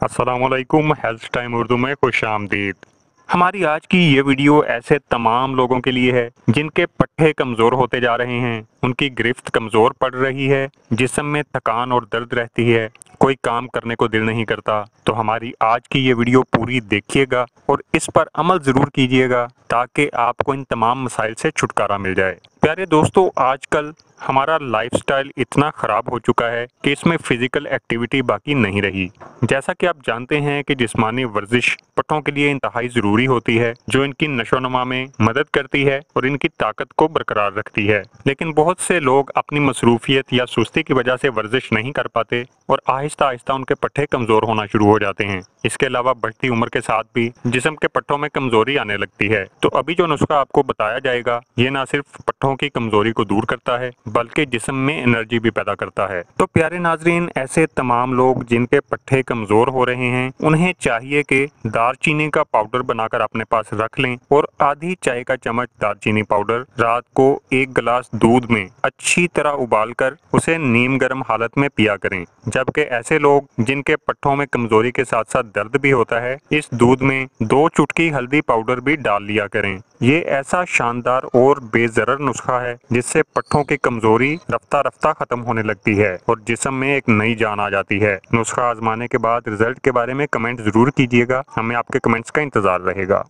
अस्सलामुअलैकुम। Health time Urdu में खुश आमदीद। हमारी आज की ये वीडियो ऐसे तमाम लोगों के लिए है जिनके पट्टे कमज़ोर होते जा रहे हैं, उनकी गिरफ्त कमज़ोर पड़ रही है, जिस्म में थकान और दर्द रहती है, कोई काम करने को दिल नहीं करता। तो हमारी आज की ये वीडियो पूरी देखिएगा और इस पर अमल ज़रूर कीजिएगा ताकि आपको इन तमाम मसाइल से छुटकारा मिल जाए। प्यारे दोस्तों, आजकल हमारा लाइफस्टाइल इतना ख़राब हो चुका है कि इसमें फ़िज़िकल एक्टिविटी बाकी नहीं रही। जैसा कि आप जानते हैं कि जिस्मानी वर्जिश पट्टों के लिए इंतहाई ज़रूरी होती है, जो इनकी नशोनुमा में मदद करती है और इनकी ताकत को बरकरार रखती है। लेकिन बहुत से लोग अपनी मसरूफियत या सुस्ती की वजह से वर्जिश नहीं कर पाते और आहिस्ता आहिस्ता उनके पट्टे कमज़ोर होना शुरू हो जाते हैं। इसके अलावा बढ़ती उम्र के साथ भी जिस्म के पट्टों में कमज़ोरी आने लगती है। तो अभी जो नुस्खा आपको बताया जाएगा, ये ना सिर्फ पट्टों की कमज़ोरी को दूर करता है बल्कि जिस्म में एनर्जी भी पैदा करता है। तो प्यारे नाजरीन, ऐसे तमाम लोग जिनके पट्टे कमज़ोर हो रहे हैं, उन्हें चाहिए कि दालचीनी का पाउडर बनाकर अपने पास रख लें और आधी चाय का चम्मच दालचीनी पाउडर रात को 1 गिलास दूध में अच्छी तरह उबालकर उसे नीम गर्म हालत में पिया करें। जबकि ऐसे लोग जिनके पट्टों में कमजोरी के साथ साथ दर्द भी होता है, इस दूध में 2 चुटकी हल्दी पाउडर भी डाल लिया करें। ये ऐसा शानदार और बेजरर नुस्खा है जिससे पट्टों की कमजोरी रफ्ता रफ्ता खत्म होने लगती है और जिस्म में एक नई जान आ जाती है। नुस्खा आजमाने के बाद रिजल्ट के बारे में कमेंट जरूर कीजिएगा, हमें आपके कमेंट्स का इंतजार रहेगा।